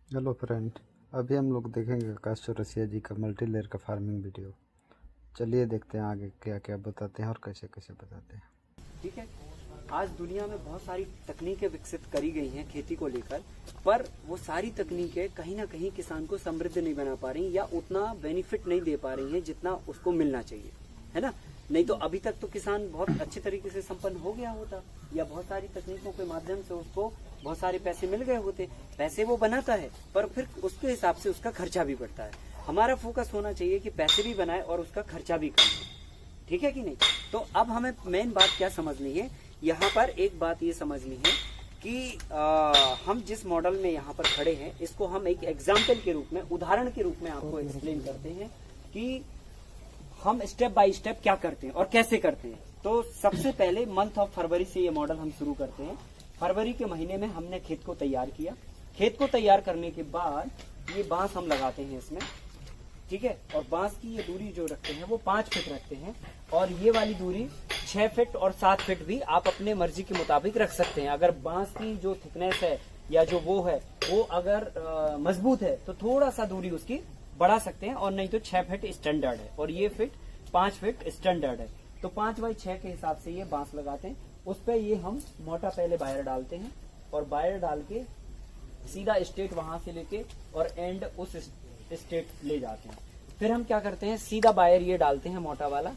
Hello friend, अभी हम लोग देखेंगे आकाश चौरसिया जी का मल्टी लेयर का फार्मिंग वीडियो। चलिए देखते हैं आगे क्या क्या बताते हैं और कैसे कैसे बताते हैं। ठीक है। आज दुनिया में बहुत सारी तकनीकें विकसित करी गई हैं खेती को लेकर, पर वो सारी तकनीकें कहीं ना कहीं किसान को समृद्ध नहीं बना पा रही या उतना बेनिफिट नहीं दे पा रही हैं जितना उसको मिलना चाहिए, है ना। नहीं तो अभी तक तो किसान बहुत अच्छे तरीके से संपन्न हो गया होता, या बहुत सारी तकनीकों के माध्यम से उसको बहुत सारे पैसे मिल गए होते। पैसे वो बनाता है, पर फिर उसके हिसाब से उसका खर्चा भी बढ़ता है। हमारा फोकस होना चाहिए कि पैसे भी बनाए और उसका खर्चा भी कम हो। ठीक है कि नहीं। तो अब हमें मेन बात क्या समझनी है, यहाँ पर एक बात ये समझनी है कि हम जिस मॉडल में यहाँ पर खड़े हैं, इसको हम एक एग्जाम्पल के रूप में, उदाहरण के रूप में आपको एक्सप्लेन करते हैं कि हम स्टेप बाय स्टेप क्या करते हैं और कैसे करते हैं। तो सबसे पहले मंथ ऑफ फरवरी से ये मॉडल हम शुरू करते हैं। फरवरी के महीने में हमने खेत को तैयार किया। खेत को तैयार करने के बाद ये बांस हम लगाते हैं इसमें, ठीक है। और बांस की ये दूरी जो रखते हैं वो 5 फीट रखते हैं, और ये वाली दूरी 6 फीट और 7 फीट भी आप अपने मर्जी के मुताबिक रख सकते हैं। अगर बांस की जो थिकनेस है या जो वो है वो अगर मजबूत है तो थोड़ा सा दूरी उसकी बढ़ा सकते हैं, और नहीं तो 6 फीट स्टैंडर्ड है और ये फिट 5 फीट स्टैंडर्ड है। तो 5 बाई 6 के हिसाब से ये बांस लगाते हैं। उस पर ये हम मोटा पहले वायर डालते हैं, और वायर डाल के सीधा स्टेट वहां से लेके और एंड उस स्टेट ले जाते हैं। फिर हम क्या करते हैं, सीधा वायर ये डालते हैं मोटा वाला,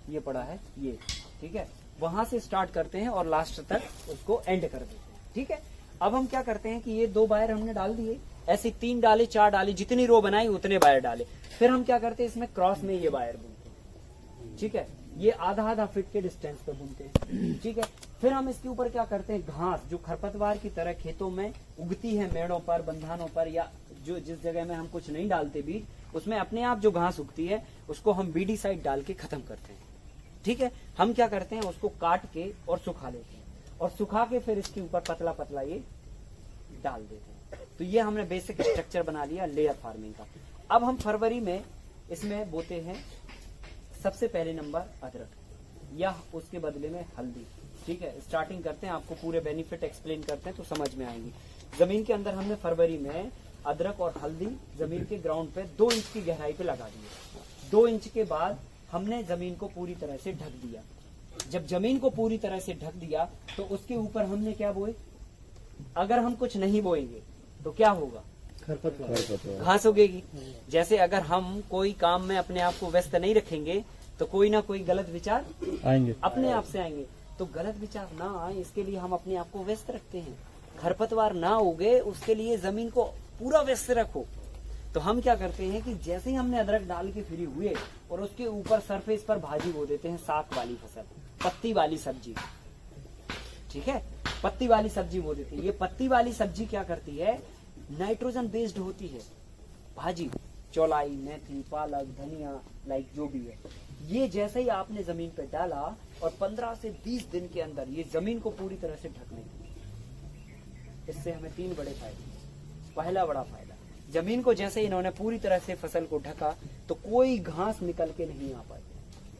ये पड़ा है ये, ठीक है। वहां से स्टार्ट करते हैं और लास्ट तक उसको एंड कर देते हैं, ठीक है। अब हम क्या करते हैं कि ये 2 वायर हमने डाल दिए, ऐसे 3 डाले 4 डाले, जितनी रो बनाई उतने वायर डाले। फिर हम क्या करते हैं, इसमें क्रॉस में ये वायर बुनते हैं, ठीक है। ये आधा फीट के डिस्टेंस पे बुनते हैं, ठीक है। फिर हम इसके ऊपर क्या करते हैं, घास जो खरपतवार की तरह खेतों में उगती है, मेड़ों पर, बंधानों पर, या जो जिस जगह में हम कुछ नहीं डालते बीज, उसमें अपने आप जो घास उगती है उसको हम बीडी साइड डाल के खत्म करते हैं, ठीक है। हम क्या करते हैं, उसको काट के और सुखा लेते हैं, और सुखा के फिर इसके ऊपर पतला पतला ये डाल देते हैं। तो ये हमने बेसिक स्ट्रक्चर बना लिया लेयर फार्मिंग का। अब हम फरवरी में इसमें बोते हैं सबसे पहले नंबर अदरक, या उसके बदले में हल्दी, ठीक है। स्टार्टिंग करते हैं, आपको पूरे बेनिफिट एक्सप्लेन करते हैं तो समझ में आएंगी। जमीन के अंदर हमने फरवरी में अदरक और हल्दी जमीन के ग्राउंड पे 2 इंच की गहराई पे लगा दिए। 2 इंच के बाद हमने जमीन को पूरी तरह से ढक दिया। जब जमीन को पूरी तरह से ढक दिया तो उसके ऊपर हमने क्या बोए, अगर हम कुछ नहीं बोएंगे तो क्या होगा, खरपतवार, घास उगेगी। जैसे अगर हम कोई काम में अपने आप को व्यस्त नहीं रखेंगे तो कोई ना कोई गलत विचार आएंगे, अपने आप से आएंगे। तो गलत विचार ना आए इसके लिए हम अपने आप को व्यस्त रखते हैं। खरपतवार ना उगे उसके लिए जमीन को पूरा व्यस्त रखो। तो हम क्या करते हैं कि जैसे ही हमने अदरक डाल के फ्री हुए और उसके ऊपर सरफेस पर भाजी बो देते हैं, साग वाली फसल, पत्ती वाली सब्जी, ठीक है। पत्ती वाली सब्जी बो देते हैं। ये पत्ती वाली सब्जी क्या करती है, नाइट्रोजन बेस्ड होती है भाजी, चौलाई, मेथी, पालक, धनिया, लाइक जो भी है। ये जैसे ही आपने जमीन पे डाला और 15 से 20 दिन के अंदर ये जमीन को पूरी तरह से ढक लेगी। इससे हमें 3 बड़े फायदे। पहला बड़ा फायदा, जमीन को जैसे इन्होंने पूरी तरह से फसल को ढका तो कोई घास निकल के नहीं आ पाई।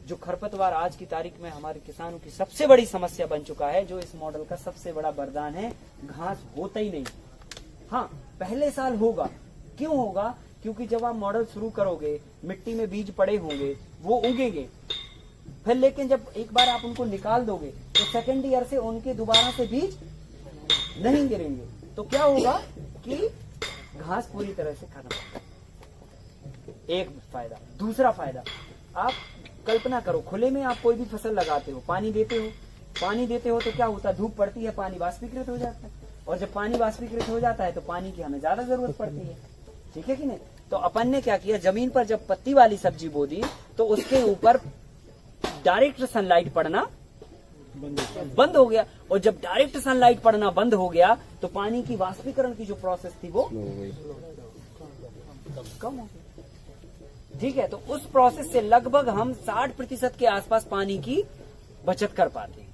जो खरपतवार आज की तारीख में हमारे किसानों की सबसे बड़ी समस्या बन चुका है, जो इस मॉडल का सबसे बड़ा वरदान है, घास होता ही नहीं। हाँ, पहले साल होगा। क्यों होगा, क्योंकि जब आप मॉडल शुरू करोगे, मिट्टी में बीज पड़े होंगे, वो उगेंगे, फिर लेकिन जब एक बार आप उनको निकाल दोगे तो सेकेंड ईयर से उनके दोबारा से बीज नहीं गिरेंगे। तो क्या होगा कि घास पूरी तरह से खत्म होगा। एक फायदा। दूसरा फायदा, आप कल्पना करो, खुले में आप कोई भी फसल लगाते हो, पानी देते हो तो क्या होता है, धूप पड़ती है, पानी वाष्पीकृत हो जाता है, और जब पानी वाष्पीकृत हो जाता है तो पानी की हमें ज्यादा जरूरत पड़ती है, ठीक है कि नहीं। तो अपन ने क्या किया, जमीन पर जब पत्ती वाली सब्जी बो दी तो उसके ऊपर डायरेक्ट सनलाइट पड़ना बंद हो गया, और जब डायरेक्ट सनलाइट पड़ना बंद हो गया तो पानी की वाष्पीकरण की जो प्रोसेस थी वो कम हो गई, ठीक है। तो उस प्रोसेस से लगभग हम 60% के आसपास पानी की बचत कर पाते हैं,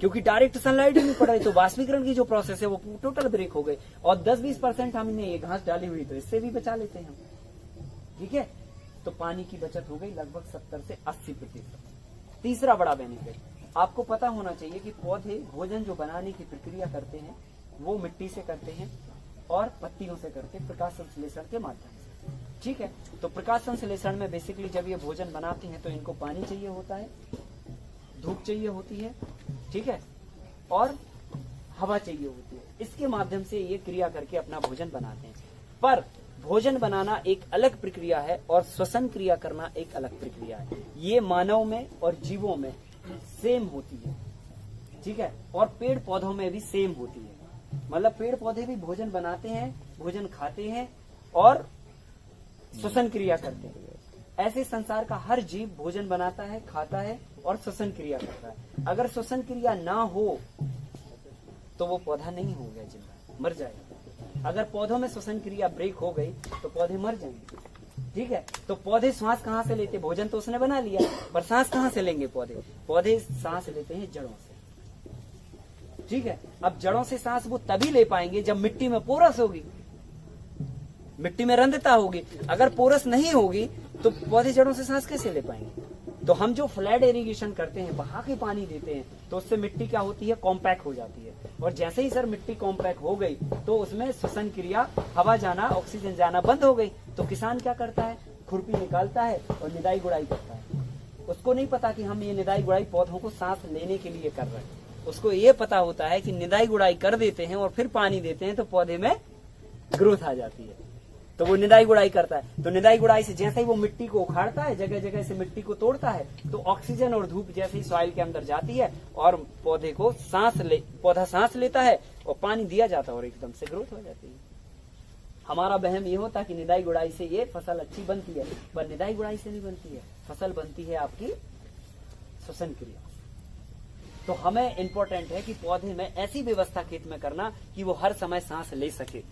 क्योंकि डायरेक्ट सनलाइट ही नहीं पड़ रही। तो वाष्पीकरण की जो प्रोसेस है वो टोटल ब्रेक हो गई, और 10-20% हमने ये घास डाली हुई तो इससे भी बचा लेते हैं हम, ठीक है। तो पानी की बचत हो गई लगभग 70 से 80%। तीसरा बड़ा बेनिफिट, आपको पता होना चाहिए कि पौधे भोजन जो बनाने की प्रक्रिया करते हैं वो मिट्टी से करते हैं, और पत्तियों से करते, प्रकाश संश्लेषण के माध्यम से। ठीक है, तो प्रकाश संश्लेषण में बेसिकली जब ये भोजन बनाती हैं तो इनको पानी चाहिए होता है, धूप चाहिए होती है, ठीक है, और हवा चाहिए होती है। इसके माध्यम से ये क्रिया करके अपना भोजन बनाते हैं। पर भोजन बनाना एक अलग प्रक्रिया है और श्वसन क्रिया करना एक अलग प्रक्रिया है। ये मानव में और जीवों में सेम होती है, ठीक है, और पेड़ पौधों में भी सेम होती है। मतलब पेड़ पौधे भी भोजन बनाते हैं, भोजन खाते हैं और श्वसन क्रिया करते हैं। ऐसे संसार का हर जीव भोजन बनाता है, खाता है और श्वसन क्रिया करता है। अगर श्वसन क्रिया ना हो तो वो पौधा नहीं हो गया जिंदा, मर जाएगा। अगर पौधों में श्वसन क्रिया ब्रेक हो गई तो पौधे मर जाएंगे। ठीक है, तो पौधे सांस कहाँ से लेते? भोजन तो उसने बना लिया, पर सांस कहाँ से लेंगे पौधे? पौधे सांस लेते हैं जड़ों से। ठीक है, अब जड़ों से सांस वो तभी ले पाएंगे जब मिट्टी में पोरस होगी, मिट्टी में रंध्रता होगी। अगर पोरस नहीं होगी तो पौधे जड़ों से सांस कैसे ले पाएंगे? तो हम जो फ्लैट इरिगेशन करते हैं, बहा के पानी देते हैं, तो उससे मिट्टी क्या होती है? कॉम्पैक्ट हो जाती है। और जैसे ही सर मिट्टी कॉम्पैक्ट हो गई तो उसमें श्वसन क्रिया, हवा जाना, ऑक्सीजन जाना बंद हो गई। तो किसान क्या करता है? खुरपी निकालता है और निदाई गुड़ाई करता है। उसको नहीं पता कि हम ये निदाई गुड़ाई पौधों को सांस लेने के लिए कर रहे हैं। उसको ये पता होता है कि निदाई गुड़ाई कर देते हैं और फिर पानी देते हैं तो पौधे में ग्रोथ आ जाती है। तो वो निदाई गुड़ाई करता है। तो निदाई गुड़ाई से जैसे ही वो मिट्टी को उखाड़ता है, जगह जगह से मिट्टी को तोड़ता है, तो ऑक्सीजन और धूप जैसे ही सॉइल के अंदर जाती है और पौधे को पौधा सांस लेता है और पानी दिया जाता है और एकदम से ग्रोथ हो जाती है। हमारा वहम ये होता है कि निदाई गुड़ाई से ये फसल अच्छी बनती है, पर निदाई गुड़ाई से नहीं बनती है। फसल बनती है आपकी श्वसन क्रिया। तो हमें इम्पोर्टेंट है कि पौधे में ऐसी व्यवस्था खेत में करना कि वो हर समय सांस ले सके।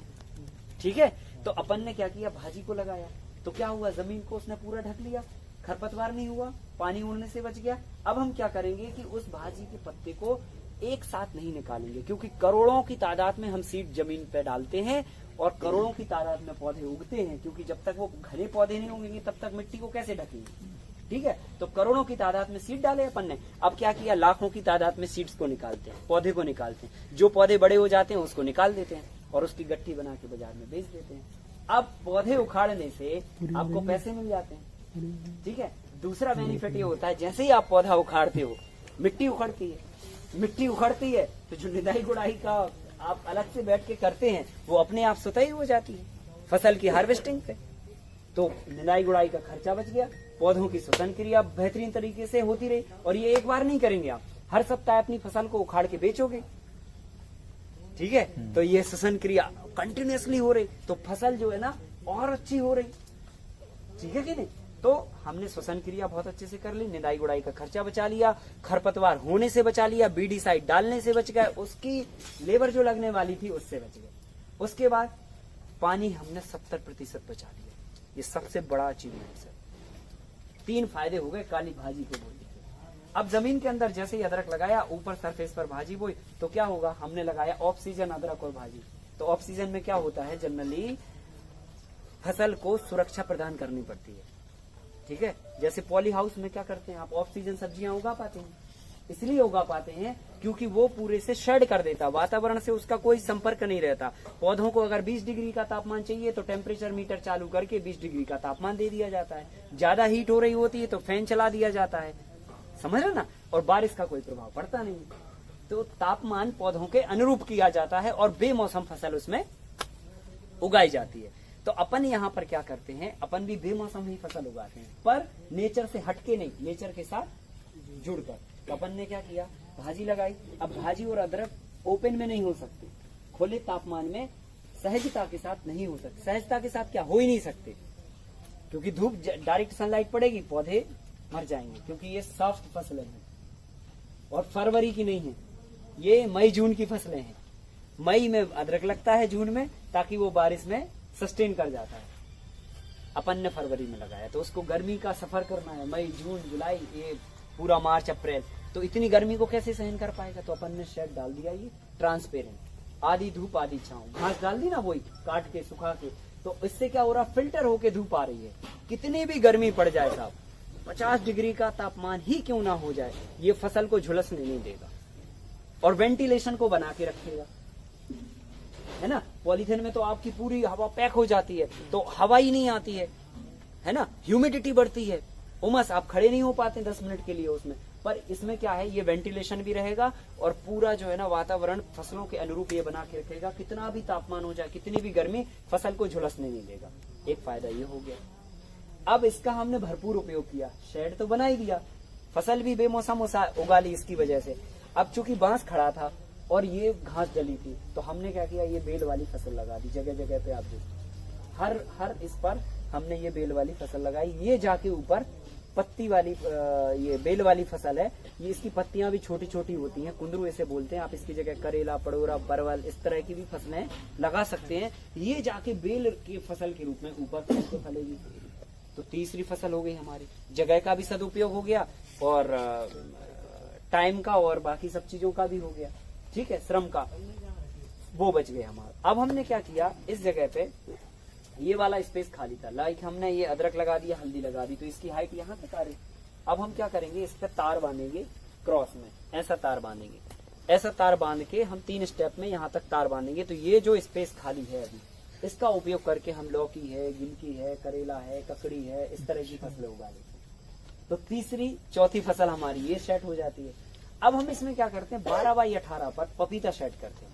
ठीक है, तो अपन ने क्या किया? भाजी को लगाया तो क्या हुआ? जमीन को उसने पूरा ढक लिया, खरपतवार नहीं हुआ, पानी उड़ने से बच गया। अब हम क्या करेंगे कि उस भाजी के पत्ते को एक साथ नहीं निकालेंगे, क्योंकि करोड़ों की तादाद में हम सीड जमीन पे डालते हैं और करोड़ों की तादाद में पौधे उगते हैं, क्योंकि जब तक वो घने पौधे नहीं उगेंगे तब तक मिट्टी को कैसे ढकेंगे? ठीक है, तो करोड़ों की तादाद में सीड डाले अपन ने। अब क्या किया? लाखों की तादाद में सीड्स को निकालते हैं, पौधे को निकालते हैं। जो पौधे बड़े हो जाते हैं उसको निकाल देते हैं और उसकी गट्ठी बना के बाजार में बेच देते हैं। अब पौधे उखाड़ने से आपको पैसे मिल जाते हैं। ठीक है, दूसरा बेनिफिट ये होता है, जैसे ही आप पौधा उखाड़ते हो मिट्टी उखड़ती है। मिट्टी उखड़ती है तो जो निदाई गुड़ाई का आप अलग से बैठ के करते हैं वो अपने आप स्वतः ही हो जाती है फसल की हार्वेस्टिंग पे। तो निदाई गुड़ाई का खर्चा बच गया, पौधों की श्वसन क्रिया बेहतरीन तरीके से होती रही। और ये एक बार नहीं करेंगे आप, हर सप्ताह अपनी फसल को उखाड़ के बेचोगे। ठीक है, तो ये श्वसन क्रिया कंटिन्यूअसली हो रही तो फसल जो है ना और अच्छी हो रही। ठीक है कि नहीं? तो हमने श्वसन क्रिया बहुत अच्छे से कर ली, निदाई गुड़ाई का खर्चा बचा लिया, खरपतवार होने से बचा लिया, बीडीसाइड डालने से बच गया, उसकी लेबर जो लगने वाली थी उससे बच गए। उसके बाद पानी हमने 70% बचा लिया। ये सबसे बड़ा अचीवमेंट है। 3 फायदे हो गए काली भाजी के बोने के। अब जमीन के अंदर जैसे ही अदरक लगाया, ऊपर सरफेस पर भाजी बोई, तो क्या होगा? हमने लगाया ऑफ सीजन अदरक और भाजी। तो ऑफ सीजन में क्या होता है? जनरली फसल को सुरक्षा प्रदान करनी पड़ती है। ठीक है, जैसे पॉली हाउस में क्या करते हैं आप? ऑफ सीजन सब्जियां उगा पाते हैं। इसलिए उगा पाते हैं क्योंकि वो पूरे से शेड कर देता, वातावरण से उसका कोई संपर्क नहीं रहता। पौधों को अगर 20 डिग्री का तापमान चाहिए तो टेम्परेचर मीटर चालू करके 20 डिग्री का तापमान दे दिया जाता है। ज्यादा हीट हो रही होती है तो फैन चला दिया जाता है, समझ रहे ना? और बारिश का कोई प्रभाव पड़ता नहीं। तो तापमान पौधों के अनुरूप किया जाता है और बेमौसम फसल उसमें उगाई जाती है। तो अपन यहाँ पर क्या करते हैं? अपन भी बेमौसम ही फसल उगाते हैं, पर नेचर से हटके नहीं, नेचर के साथ जुड़कर। तो अपन ने क्या किया? भाजी लगाई। अब भाजी और अदरक ओपन में नहीं हो सकते, खुले तापमान में सहजता के साथ नहीं हो सकते। सहजता के साथ क्या हो ही नहीं सकते, क्योंकि धूप डायरेक्ट सनलाइट पड़ेगी, पौधे मर जाएंगे। क्योंकि ये सॉफ्ट फसलें हैं और फरवरी की नहीं है, ये मई जून की फसलें हैं। मई में अदरक लगता है, जून में, ताकि वो बारिश में सस्टेन कर जाता है। अपन ने फरवरी में लगाया तो उसको गर्मी का सफर करना है, मई जून जुलाई, ये पूरा मार्च अप्रैल, तो इतनी गर्मी को कैसे सहन कर पाएगा? तो अपन ने शेड डाल दिया, ये ट्रांसपेरेंट, आधी धूप आधी छांव, घास डाल दी ना वही काट के सुखा के। तो इससे क्या हो रहा? फिल्टर होके धूप आ रही है। कितनी भी गर्मी पड़ जाए साहब, 50 डिग्री का तापमान ही क्यों ना हो जाए, ये फसल को झुलसने नहीं देगा और वेंटिलेशन को बना के रखेगा। है ना। पॉलीथिन में तो आपकी पूरी हवा पैक हो जाती है, तो हवा ही नहीं आती है ना। ह्यूमिडिटी बढ़ती है, उमस, आप खड़े नहीं हो पाते 10 मिनट के लिए उसमें। पर इसमें क्या है, ये वेंटिलेशन भी रहेगा और पूरा जो है ना वातावरण फसलों के अनुरूप ये बना के रखेगा। कितना भी तापमान हो जाए, कितनी भी गर्मी, फसल को झुलसने नहीं देगा। एक फायदा ये हो गया। अब इसका हमने भरपूर उपयोग किया, शेड तो बना ही दिया, फसल भी बेमौसम उगा ली इसकी वजह से। अब चूंकि बांस खड़ा था और ये घास जली थी, तो हमने क्या किया, ये बेल वाली फसल लगा दी। जगह जगह पे आप देखो, हर इस पर हमने ये बेल वाली फसल लगाई। ये जाके ऊपर पत्ती वाली ये बेल वाली फसल है, ये इसकी पत्तियां भी छोटी छोटी होती हैं, कुंदरू ऐसे बोलते हैं। आप इसकी जगह करेला, पड़ोरा, परवल, इस तरह की भी फसलें लगा सकते हैं। ये जाके बेल की फसल के रूप में ऊपर फलेगी। तो तीसरी फसल हो गई हमारी। जगह का भी सदुपयोग हो गया और टाइम का और बाकी सब चीजों का भी हो गया। ठीक है, श्रम का वो बच गए हमारा। अब हमने क्या किया, इस जगह पे ये वाला स्पेस खाली था, लाइक हमने ये अदरक लगा दिया, हल्दी लगा दी, तो इसकी हाइट यहाँ तक आ रही। अब हम क्या करेंगे, इस पर तार बांधेंगे क्रॉस में, ऐसा तार बांधेंगे। ऐसा तार बांध के हम 3 स्टेप में यहाँ तक तार बांधेंगे। तो ये जो स्पेस खाली है अभी, इसका उपयोग करके हम लौकी है, गिलकी है, करेला है, ककड़ी है, इस तरह की फसलें उगा लेते हैं। तो तीसरी चौथी फसल हमारी ये सेट हो जाती है। अब हम इसमें क्या करते हैं, 12x18 पर पपीता सेट करते हैं।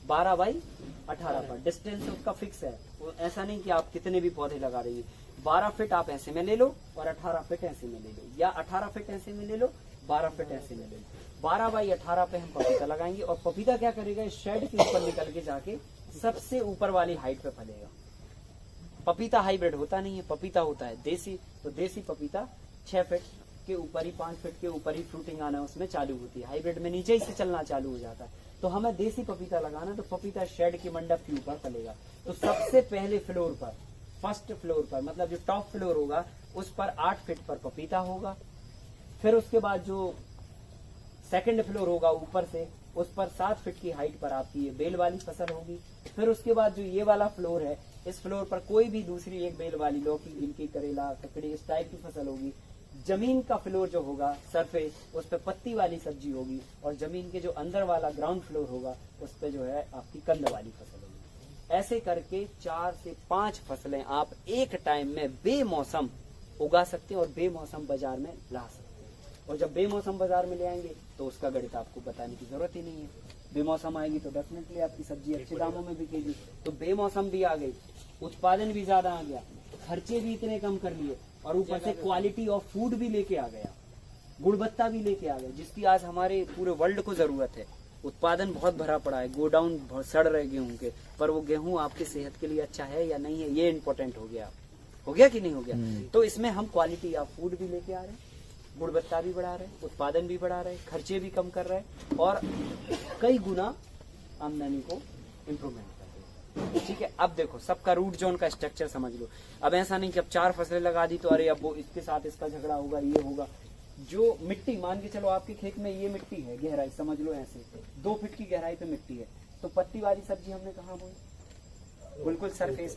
12x18 पर डिस्टेंस उसका फिक्स है, ऐसा नहीं कि आप कितने भी पौधे लगा रही है। 12 फीट आप ऐसे में ले लो और 18 फीट ऐसे में ले लो, या 18 फीट ऐसे में ले लो, 12 फीट ऐसे में ले लो। 12x18 पे हम पपीता लगाएंगे और पपीता क्या करेगा, इस शेड के ऊपर निकल के जाके सबसे ऊपर वाली हाइट पे फलेगा। पपीता हाइब्रिड होता नहीं है, पपीता होता है देसी। तो देसी पपीता 6 फीट के ऊपर ही, 5 फीट के ऊपर ही फ्रूटिंग आना उसमें चालू होती है। हाइब्रिड में नीचे ही से चलना चालू हो जाता है। तो हमें देसी पपीता लगाना, तो पपीता शेड के मंडप के ऊपर फलेगा। तो सबसे पहले फ्लोर पर, फर्स्ट फ्लोर पर, मतलब जो टॉप फ्लोर होगा उस पर 8 फीट पर पपीता होगा। फिर उसके बाद जो सेकंड फ्लोर होगा ऊपर से, उस पर 7 फीट की हाइट पर आपकी ये बेल वाली फसल होगी। फिर उसके बाद जो ये वाला फ्लोर है, इस फ्लोर पर कोई भी दूसरी एक बेल वाली, लौकी, गिलकी, करेला, ककड़ी, इस टाइप की फसल होगी। जमीन का फ्लोर जो होगा सरफेस, उस पे पत्ती वाली सब्जी होगी। और जमीन के जो अंदर वाला ग्राउंड फ्लोर होगा, उस पे जो है आपकी कंद वाली फसल होगी। ऐसे करके 4 से 5 फसलें आप एक टाइम में बेमौसम उगा सकते हैं और बेमौसम बाजार में ला सकते हैं। और जब बेमौसम बाजार में ले आएंगे तो उसका गणित आपको बताने की जरूरत ही नहीं है। बेमौसम आएगी तो डेफिनेटली आपकी सब्जी अच्छे दामों में बिकेगी। तो बेमौसम भी आ गई, उत्पादन भी ज्यादा आ गया, खर्चे भी इतने कम कर लिए और ऊपर से क्वालिटी ऑफ फूड भी लेके आ गया, गुणवत्ता भी लेके आ गया, जिसकी आज हमारे पूरे वर्ल्ड को जरूरत है। उत्पादन बहुत भरा पड़ा है, गोडाउन बहुत सड़ रहे गेहूं के, पर वो गेहूं आपकी सेहत के लिए अच्छा है या नहीं है, ये इम्पोर्टेंट हो गया कि नहीं हो गया। तो इसमें हम क्वालिटी ऑफ फूड भी लेके आ रहे हैं, गुणवत्ता भी बढ़ा रहे हैं, उत्पादन भी बढ़ा रहे हैं, खर्चे भी कम कर रहे हैं और कई गुना आमदनी को इम्प्रूवमेंट कर रहे हैं। ठीक है, अब देखो सबका रूट जोन का स्ट्रक्चर समझ लो। अब ऐसा नहीं कि अब 4 फसलें लगा दी तो अरे अब वो इसके साथ इसका झगड़ा होगा, ये होगा। जो मिट्टी, मान के चलो आपके खेत में ये मिट्टी है, गहराई समझ लो ऐसे 2 फीट की गहराई पे मिट्टी है, तो पत्ती वाली सब्जी हमने कहाँ बोई, बिल्कुल सरफेस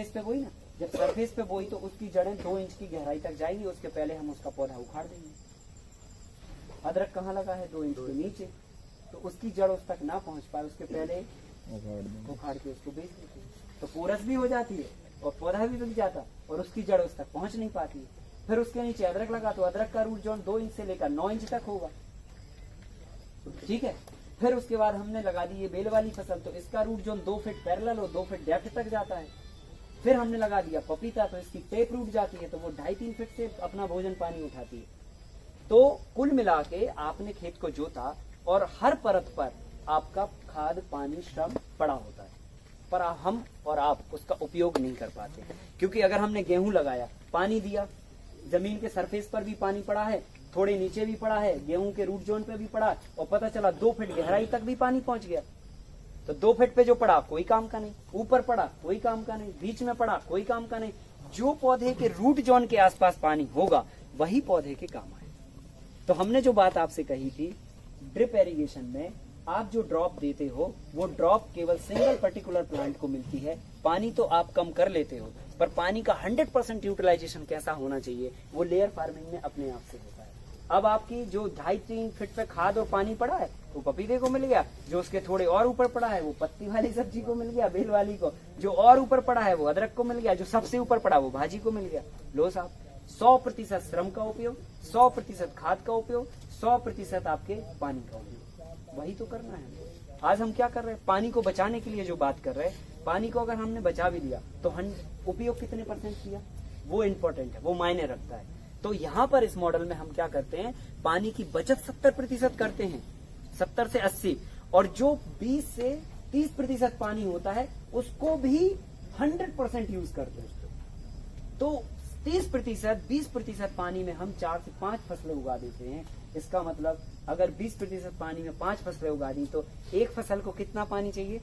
पे बोई ना। जब सरफेस पे बोई तो उसकी जड़ें 2 इंच की गहराई तक जाएंगी, उसके पहले हम उसका पौधा उखाड़ देंगे। अदरक कहाँ लगा है, 2 इंच के नीचे, तो उसकी जड़ उस तक ना पहुंच पाए उसके पहले उखाड़ के उसको बेच देते हैं। तो पोरस भी हो जाती है और पौधा भी बिक जाता और उसकी जड़ उस तक पहुंच नहीं पाती। फिर उसके नीचे अदरक लगा तो अदरक का रूट जोन 2 इंच से लेकर 9 इंच तक होगा। ठीक है, फिर उसके बाद हमने लगा दी ये बेल वाली फसल, तो इसका रूट जोन 2 फीट पैरेलल और 2 फीट डेप्थ तक जाता है। फिर हमने लगा दिया पपीता, तो इसकी टेप रूट जाती है, तो वो 2.5-3 फीट से अपना भोजन पानी उठाती है। तो कुल मिला के आपने खेत को जोता और हर परत पर आपका खाद, पानी, श्रम पड़ा होता है, पर हम और आप उसका उपयोग नहीं कर पाते। क्योंकि अगर हमने गेहूं लगाया, पानी दिया, जमीन के सरफेस पर भी पानी पड़ा है, थोड़े नीचे भी पड़ा है, गेहूं के रूट जोन पे भी पड़ा, और पता चला 2 फीट गहराई तक भी पानी पहुंच गया, तो 2 फीट पे जो पड़ा कोई काम का नहीं, ऊपर पड़ा कोई काम का नहीं, बीच में पड़ा कोई काम का नहीं। जो पौधे के रूट जोन के आसपास पानी होगा वही पौधे के काम आए। तो हमने जो बात आपसे कही थी, ड्रिप एरीगेशन में आप जो ड्रॉप देते हो वो ड्रॉप केवल सिंगल पर्टिकुलर प्लांट को मिलती है। पानी तो आप कम कर लेते हो, पर पानी का 100% यूटिलाइजेशन कैसा होना चाहिए वो लेयर फार्मिंग में अपने आप से होता है। अब आपकी जो 2.5-3 फीट पे खाद और पानी पड़ा है वो पपीते को मिल गया, जो उसके थोड़े और ऊपर पड़ा है वो पत्ती वाली सब्जी को मिल गया, बेल वाली को, जो और ऊपर पड़ा है वो अदरक को मिल गया, जो सबसे ऊपर पड़ा वो भाजी को मिल गया। लो साहब, 100% श्रम का उपयोग, 100% खाद का उपयोग, 100% आपके पानी का उपयोग, वही तो करना है। आज हम क्या कर रहे हैं, पानी को बचाने के लिए जो बात कर रहे हैं, पानी को अगर हमने बचा भी लिया तो हम उपयोग कितने परसेंट किया वो इम्पोर्टेंट है, वो मायने रखता है। तो यहाँ पर इस मॉडल में हम क्या करते हैं, पानी की बचत 70% करते हैं, 70 से 80, और जो 20 से 30% पानी होता है उसको भी 100% यूज करते हैं। तो 30%, 20% पानी में हम 4 से 5 फसलें उगा देते हैं। इसका मतलब अगर 20% पानी में 5 फसलें उगा दी तो एक फसल को कितना पानी चाहिए,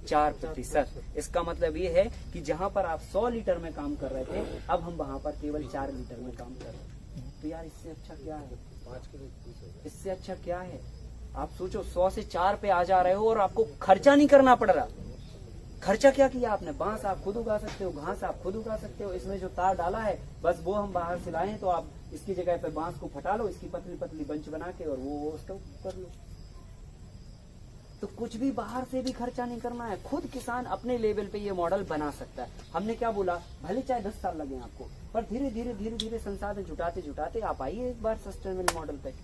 4%। इसका मतलब ये है कि जहां पर आप 100 लीटर में काम कर रहे थे, अब हम वहां पर केवल 4 लीटर में काम कर रहे हैं। तो यार इससे अच्छा क्या है, इससे अच्छा क्या है? आप सोचो, 100 से 4 पे आ जा रहे हो और आपको खर्चा नहीं करना पड़ रहा। खर्चा क्या किया आपने, बांस आप खुद उगा सकते हो, घास आप खुद उगा सकते हो, इसमें जो तार डाला है बस वो हम बाहर से लाए, तो आप इसकी जगह पे बांस को फटा लो, इसकी पतली पतली बंच बना के और वो उसको कर लो। तो कुछ भी बाहर से भी खर्चा नहीं करना है, खुद किसान अपने लेवल पे ये मॉडल बना सकता है। हमने क्या बोला, भले चाहे 10 साल लगे आपको, पर धीरे धीरे संसाधन जुटाते जुटाते आप आइए एक बार सस्टेनेबल मॉडल पे।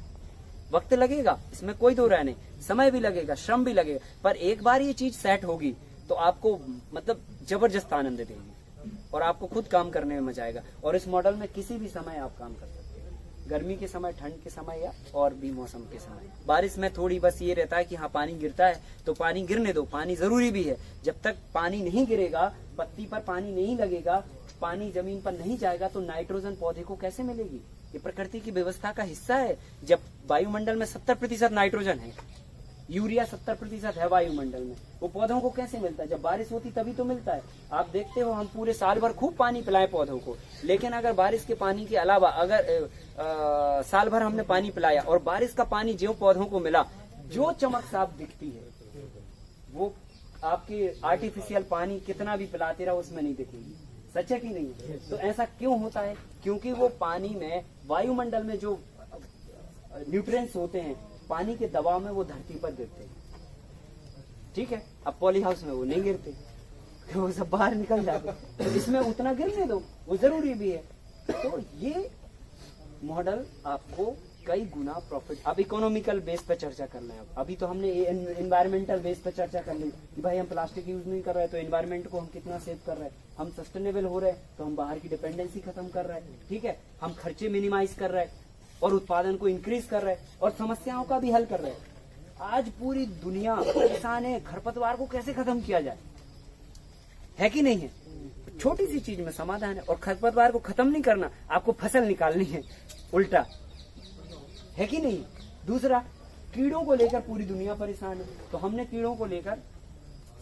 वक्त लगेगा, इसमें कोई दो राय नहीं, समय भी लगेगा, श्रम भी लगेगा, पर एक बार ये चीज सेट होगी तो आपको मतलब जबरदस्त आनंद देगी और आपको खुद काम करने में मजा आएगा। और इस मॉडल में किसी भी समय आप काम कर सकते हैं, गर्मी के समय, ठंड के समय या और भी मौसम के समय। बारिश में थोड़ी बस ये रहता है कि हाँ पानी गिरता है तो पानी गिरने दो, पानी जरूरी भी है। जब तक पानी नहीं गिरेगा, पत्ती पर पानी नहीं लगेगा, पानी जमीन पर नहीं जाएगा तो नाइट्रोजन पौधे को कैसे मिलेगी? ये प्रकृति की व्यवस्था का हिस्सा है। जब वायुमंडल में 70% नाइट्रोजन है, यूरिया 70% है वायुमंडल में, वो पौधों को कैसे मिलता है? जब बारिश होती तभी तो मिलता है। आप देखते हो हम पूरे साल भर खूब पानी पिलाए पौधों को, लेकिन अगर बारिश के पानी के अलावा अगर साल भर हमने पानी पिलाया और बारिश का पानी जो पौधों को मिला, जो चमक साफ दिखती है वो आपकी आर्टिफिशियल पानी कितना भी पिलाते रहो उसमें नहीं दिखेगी। सच है कि नहीं? तो ऐसा क्यों होता है? क्योंकि वो पानी में, वायुमंडल में जो न्यूट्रिएंट्स होते हैं, पानी के दबाव में वो धरती पर गिरते हैं। ठीक है, अब पॉली हाउस में वो नहीं गिरते, वो सब बाहर निकल जाते, तो इसमें उतना गिरने दो, वो जरूरी भी है। तो ये मॉडल आपको कई गुना प्रॉफिट। अब इकोनॉमिकल बेस पे चर्चा करना है। अभी तो हमने एनवायरमेंटल बेस पे चर्चा कर ली कि भाई हम प्लास्टिक यूज नहीं कर रहे तो एनवायरमेंट को हम कितना सेव कर रहे हैं, हम सस्टेनेबल हो रहे हैं तो हम बाहर की डिपेंडेंसी खत्म कर रहे हैं। ठीक है, हम खर्चे मिनिमाइज कर रहे हैं और उत्पादन को इंक्रीज कर रहे हैं और समस्याओं का भी हल कर रहे हैं। आज पूरी दुनिया परेशान है, खरपतवार को कैसे खत्म किया जाए, है कि नहीं है? छोटी सी चीज में समाधान है। और खरपतवार को खत्म नहीं करना, आपको फसल निकालनी है, उल्टा, है कि नहीं? दूसरा, कीड़ों को लेकर पूरी दुनिया परेशान है, तो हमने कीड़ों को लेकर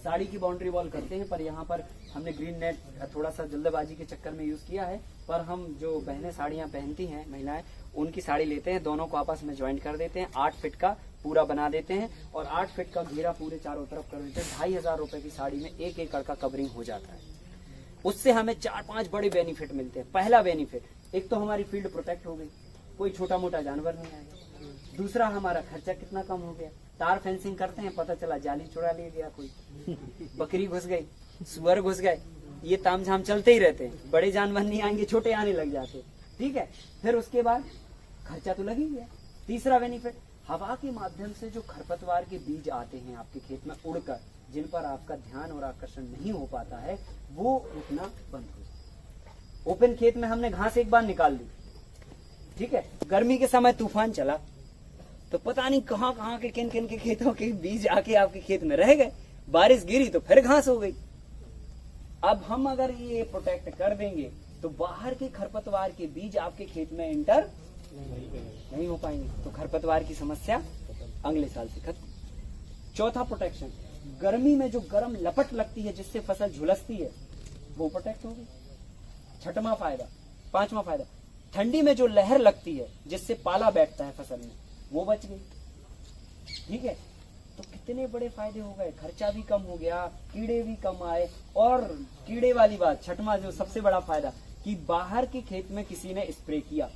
साड़ी की बाउंड्री वॉल करते हैं, पर यहाँ पर हमने ग्रीन नेट थोड़ा सा जल्दबाजी के चक्कर में यूज किया है। पर हम जो बहनें साड़ियाँ पहनती हैं, महिलाएं, उनकी साड़ी लेते हैं, दोनों को आपस में ज्वाइंट कर देते हैं, 8 फीट का पूरा बना देते हैं और 8 फीट का घेरा पूरे चारों तरफ कर देते हैं। 2500 रुपए की साड़ी में 1 एकड़ का कवरिंग हो जाता है। उससे हमें 4-5 बड़े बेनिफिट मिलते हैं। पहला बेनिफिट, एक तो हमारी फील्ड प्रोटेक्ट हो गई, कोई छोटा मोटा जानवर नहीं आएगा। दूसरा, हमारा खर्चा कितना कम हो गया। तार फेंसिंग करते हैं, पता चला जाली चुरा ले गया कोई, बकरी घुस गई, सुअर घुस गए, ये तामझाम चलते ही रहते हैं। बड़े जानवर नहीं आएंगे, छोटे आने लग जाते। ठीक है, फिर उसके बाद खर्चा तो लग ही गया। तीसरा बेनिफिट, हवा के माध्यम से जो खरपतवार के बीज आते हैं आपके खेत में उड़कर, जिन पर आपका ध्यान और आकर्षण नहीं हो पाता है, वो उठना बंद हो जाए। ओपन खेत में हमने घास एक बार निकाल ली, ठीक है, गर्मी के समय तूफान चला तो पता नहीं कहां कहां के किन किन के खेतों के बीज आके आपके खेत में रह गए। बारिश गिरी तो फिर घास हो गई। अब हम अगर ये प्रोटेक्ट कर देंगे तो बाहर के खरपतवार के बीज आपके खेत में एंटर नहीं हो पाएंगे, तो खरपतवार की समस्या अगले साल से खत्म। चौथा प्रोटेक्शन, गर्मी में जो गर्म लपट लगती है जिससे फसल झुलसती है, वो प्रोटेक्ट हो गई, छठवां फायदा। पांचवा फायदा, ठंडी में जो लहर लगती है जिससे पाला बैठता है फसल में, वो बच गई। ठीक है, तो कितने बड़े फायदे हो गए, खर्चा भी कम हो गया, कीड़े भी कम आए। और कीड़े वाली बात, छठवां जो सबसे बड़ा फायदा, कि बाहर के खेत में किसी ने स्प्रे किया,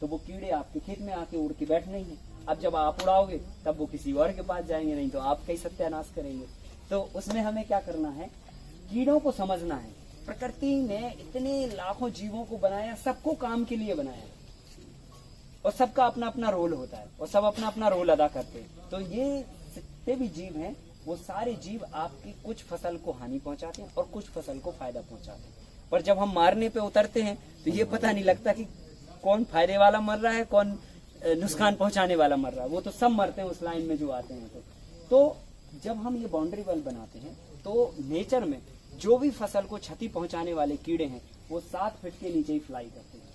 तो वो कीड़े आपके खेत में आके उड़ के बैठने ही है। अब जब आप उड़ाओगे तब वो किसी और के पास जाएंगे, नहीं तो आपका ही सत्यानाश करेंगे। तो उसमें हमें क्या करना है, कीड़ों को समझना है। प्रकृति ने इतने लाखों जीवों को बनाया, सबको काम के लिए बनाया और सबका अपना अपना रोल होता है और सब अपना अपना रोल अदा करते हैं। तो ये जितने भी जीव हैं वो सारे जीव आपकी कुछ फसल को हानि पहुंचाते हैं और कुछ फसल को फायदा पहुंचाते हैं। पर जब हम मारने पे उतरते हैं तो ये पता नहीं लगता कि कौन फायदे वाला मर रहा है, कौन नुकसान पहुंचाने वाला मर रहा है। वो तो सब मरते हैं उस लाइन में जो आते हैं। तो जब हम ये बाउंड्री वॉल बनाते हैं तो नेचर में जो भी फसल को क्षति पहुंचाने वाले कीड़े हैं वो 7 फीट के नीचे ही फ्लाई करते हैं।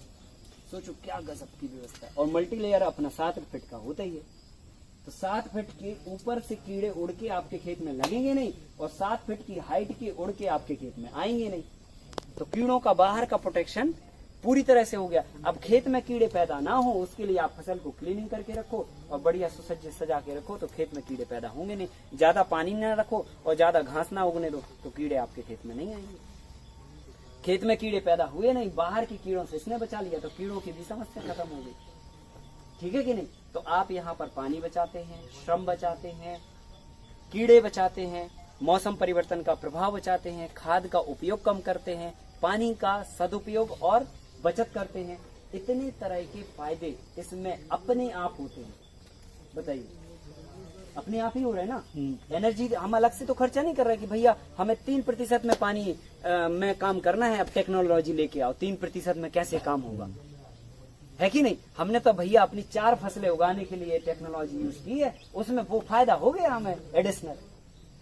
सोचो क्या गजब की व्यवस्था है। और मल्टी लेयर अपना 7 फीट का होता ही है। तो 7 फीट के ऊपर से कीड़े उड़ के आपके खेत में लगेंगे नहीं और 7 फीट की हाइट के उड़ के आपके खेत में आएंगे नहीं। तो कीड़ों का बाहर का प्रोटेक्शन पूरी तरह से हो गया। अब खेत में कीड़े पैदा ना हो उसके लिए आप फसल को क्लीनिंग करके रखो और बढ़िया सुसज्जित सजा के रखो, तो खेत में कीड़े पैदा होंगे नहीं। ज्यादा पानी ना रखो और ज्यादा घास ना उगने दो तो कीड़े आपके खेत में नहीं आएंगे। खेत में कीड़े पैदा हुए नहीं, बाहर के कीड़ों से इसने बचा लिया तो कीड़ों की भी समस्या खत्म हो गई। ठीक है कि नहीं? तो आप यहाँ पर पानी बचाते हैं, श्रम बचाते हैं, कीड़े बचाते हैं, मौसम परिवर्तन का प्रभाव बचाते हैं, खाद का उपयोग कम करते हैं, पानी का सदुपयोग और बचत करते हैं। इतने तरह के फायदे इसमें अपने आप होते हैं। बताइए, अपने आप ही हो रहे हैं ना। एनर्जी हम अलग से तो खर्चा नहीं कर रहे कि भैया हमें 3% में पानी में काम करना है, अब टेक्नोलॉजी लेके आओ 3% में कैसे काम होगा, है कि नहीं? हमने तो भैया अपनी 4 फसलें उगाने के लिए टेक्नोलॉजी यूज की है, उसमें वो फायदा हो गया हमें एडिशनल।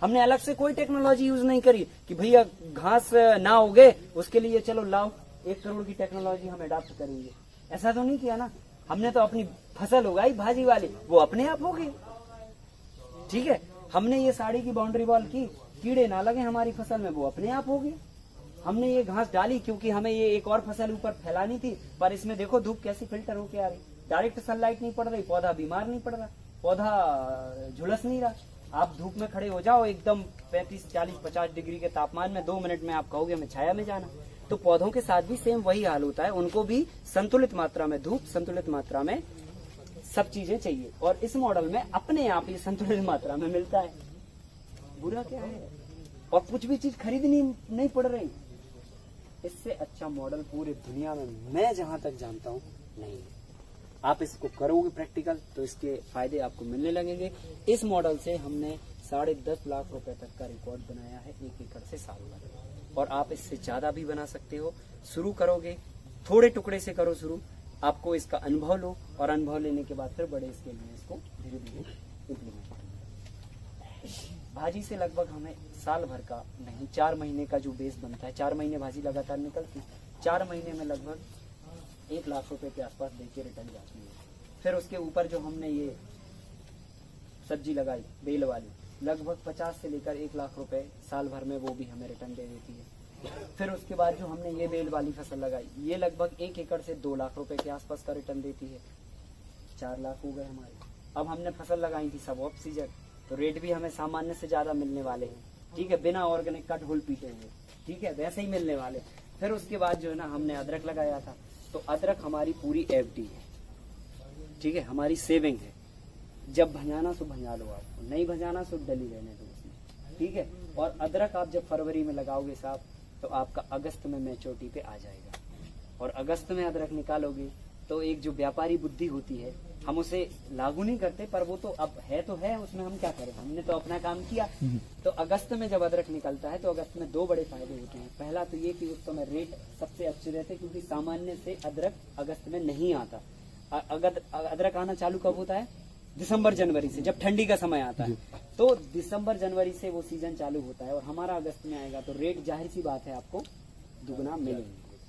हमने अलग से कोई टेक्नोलॉजी यूज नहीं करी कि भैया घास ना उगे उसके लिए चलो लाओ 1 करोड़ की टेक्नोलॉजी हम अडॉप्ट करेंगे, ऐसा तो नहीं किया ना। हमने तो अपनी फसल उगाई भाजी वाली, वो अपने आप हो गई। ठीक है, हमने ये साड़ी की बाउंड्री वॉल की, कीड़े ना लगे हमारी फसल में, वो अपने आप हो गई। हमने ये घास डाली क्योंकि हमें ये एक और फसल ऊपर फैलानी थी, पर इसमें देखो धूप कैसी फिल्टर होके आ रही, डायरेक्ट सनलाइट नहीं पड़ रही, पौधा बीमार नहीं पड़ रहा, पौधा झुलस नहीं रहा। आप धूप में खड़े हो जाओ एकदम 35, 40, 50 डिग्री के तापमान में, 2 मिनट में आप कहोगे हमें छाया में जाना। तो पौधों के साथ भी सेम वही हाल होता है, उनको भी संतुलित मात्रा में धूप, संतुलित मात्रा में सब चीजें चाहिए। और इस मॉडल में अपने आप ये संतुलित मात्रा में मिलता है। बुरा क्या है? और कुछ भी चीज खरीदनी नहीं पड़ रही। इससे अच्छा मॉडल पूरे दुनिया में मैं जहां तक जानता हूं नहीं है। आप इसको करोगे प्रैक्टिकल तो इसके फायदे आपको मिलने लगेंगे। इस मॉडल से हमने 10.5 लाख रुपए तक का रिकॉर्ड बनाया है 1 एकड़ से साल भर, और आप इससे ज्यादा भी बना सकते हो। शुरू करोगे थोड़े टुकड़े से करो शुरू, आपको इसका अनुभव लो और अनुभव लेने के बाद फिर बड़े स्केल में इसको धीरे धीरे इम्प्लीमेंट करो। भाजी से लगभग हमें साल भर का नहीं 4 महीने का जो बेस बनता है, 4 महीने भाजी लगातार निकलती, 4 महीने में लगभग 1 लाख रुपए के आसपास देके रिटर्न जाती है। फिर उसके ऊपर जो हमने ये सब्जी लगाई बेल वाली, लगभग 50 से लेकर 1 लाख रुपए साल भर में वो भी हमें रिटर्न दे देती है। फिर उसके बाद जो हमने ये बेल वाली फसल लगाई, ये लगभग 1 एकड़ से 2 लाख रुपए के आसपास का रिटर्न देती है। 4 लाख हो गए हमारे। अब हमने फसल लगाई थी सब ऑफ सीजन, तो रेट भी हमें सामान्य से ज्यादा मिलने वाले हैं। ठीक है, बिना ऑर्गेनिक कट हुल पीटे हुए, ठीक है, वैसे ही मिलने वाले। फिर उसके बाद जो है ना हमने अदरक लगाया था, तो अदरक हमारी पूरी एफडी है। ठीक है, हमारी सेविंग है। जब भंजाना सो भंजा लो, आपको नहीं भंजाना सो डली रहने दो उसमें। ठीक है, और अदरक आप जब फरवरी में लगाओगे साहब तो आपका अगस्त में मैच्योरिटी पे आ जाएगा, और अगस्त में अदरक निकालोगे तो एक जो व्यापारी बुद्धि होती है, हम उसे लागू नहीं करते, पर वो तो अब है तो है, उसमें हम क्या करें, हमने तो अपना काम किया। तो अगस्त में जब अदरक निकलता है तो अगस्त में 2 बड़े फायदे होते हैं। पहला तो ये कि उस समय रेट सबसे अच्छे रहते, क्योंकि सामान्य से अदरक अगस्त में नहीं आता। अदरक आना चालू कब होता है? दिसंबर जनवरी से, जब ठंडी का समय आता है। तो दिसंबर जनवरी से वो सीजन चालू होता है और हमारा अगस्त में आएगा, तो रेट जाहिर सी बात है आपको दुगना मिलेंगे।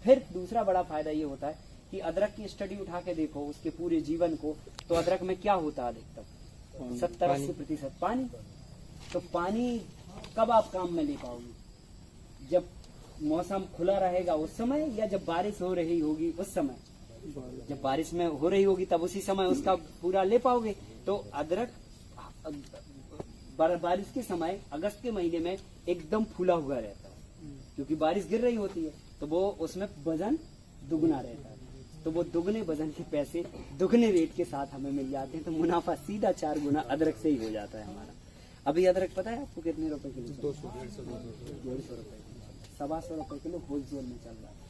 फिर दूसरा बड़ा फायदा ये होता है कि अदरक की स्टडी उठा के देखो उसके पूरे जीवन को, तो अदरक में क्या होता है अधिकतम 70-80% पानी। तो पानी कब आप काम में ले पाओगे? जब मौसम खुला रहेगा उस समय, या जब बारिश हो रही होगी उस समय? जब बारिश में हो रही होगी तब उसी समय उसका पूरा ले पाओगे। तो अदरक बारिश के समय अगस्त के महीने में एकदम फूला हुआ रहता है, क्योंकि बारिश गिर रही होती है, तो वो उसमें वजन दुगना रहता है। तो वो दुगने वजन के पैसे दुगने रेट के साथ हमें मिल जाते हैं, तो मुनाफा सीधा 4 गुना अदरक से ही हो जाता है हमारा। अभी अदरक पता है आपको कितने रुपए किलो? 150 रुपए, 125 रुपए किलो होलसेल में चल रहा है।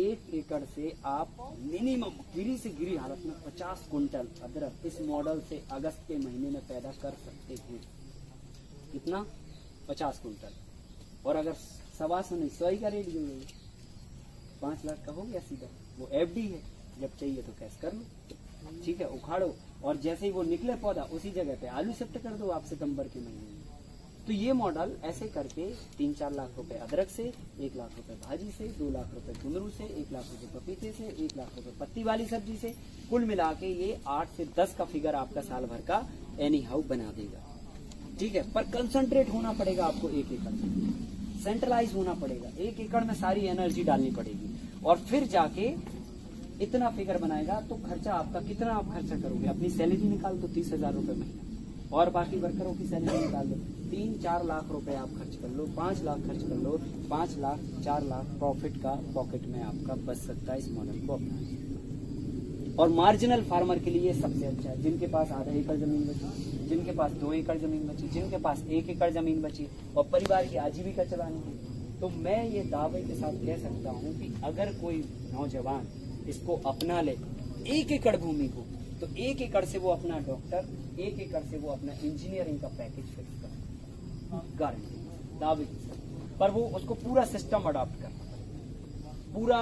1 एकड़ से आप मिनिमम गिरी से गिरी हालत में 50 कुंटल अदरक इस मॉडल से अगस्त के महीने में पैदा कर सकते हैं। कितना? 50 कुंटल। और अगर 125 नहीं 100 का रेट जो है 5 लाख का हो गया सीधा। वो एफडी है, जब चाहिए तो कैश कर लो, ठीक है, उखाड़ो और जैसे ही वो निकले पौधा उसी जगह पे आलू शिफ्ट कर दो आप सितंबर के महीने में। तो ये मॉडल ऐसे करके 3-4 लाख रुपए अदरक से, 1 लाख रुपए भाजी से, 2 लाख रुपए कुंदरू से, 1 लाख रुपए पपीते से, 1 लाख रुपए पत्ती वाली सब्जी से, कुल मिला के ये 8 से 10 का फिगर आपका साल भर का एनी हाउ बना देगा, ठीक है। पर कंसंट्रेट होना पड़ेगा आपको 1 एकड़ में, सेंट्रलाइज होना पड़ेगा, 1 एकड़ में सारी एनर्जी डालनी पड़ेगी और फिर जाके इतना फिगर बनाएगा। तो खर्चा आपका कितना आप खर्चा करोगे? अपनी सैलरी निकाल दो 30,000 रुपए महीना और बाकी वर्करों की सैलरी निकाल दो, 3-4 लाख रुपए आप खर्च कर लो, 5 लाख खर्च कर लो, 5 लाख 4 लाख प्रॉफिट का पॉकेट में आपका बच सकता है इस मॉडल को अपनाने। और मार्जिनल फार्मर के लिए सबसे अच्छा है, जिनके पास आधा एकड़ जमीन बची, जिनके पास 2 एकड़ जमीन बची, जिनके पास 1 एकड़ जमीन बची और परिवार की आजीविका चलानी है। तो मैं ये दावे के साथ कह सकता हूँ कि अगर कोई नौजवान इसको अपना ले 1 एकड़ भूमि को, तो 1 एकड़ से वो अपना डॉक्टर, 1 एकड़ से वो अपना इंजीनियरिंग का पैकेज फिक्स कर, गारंटी दावे के साथ। पर वो उसको पूरा सिस्टम अडॉप्ट करना पड़ेगा, पूरा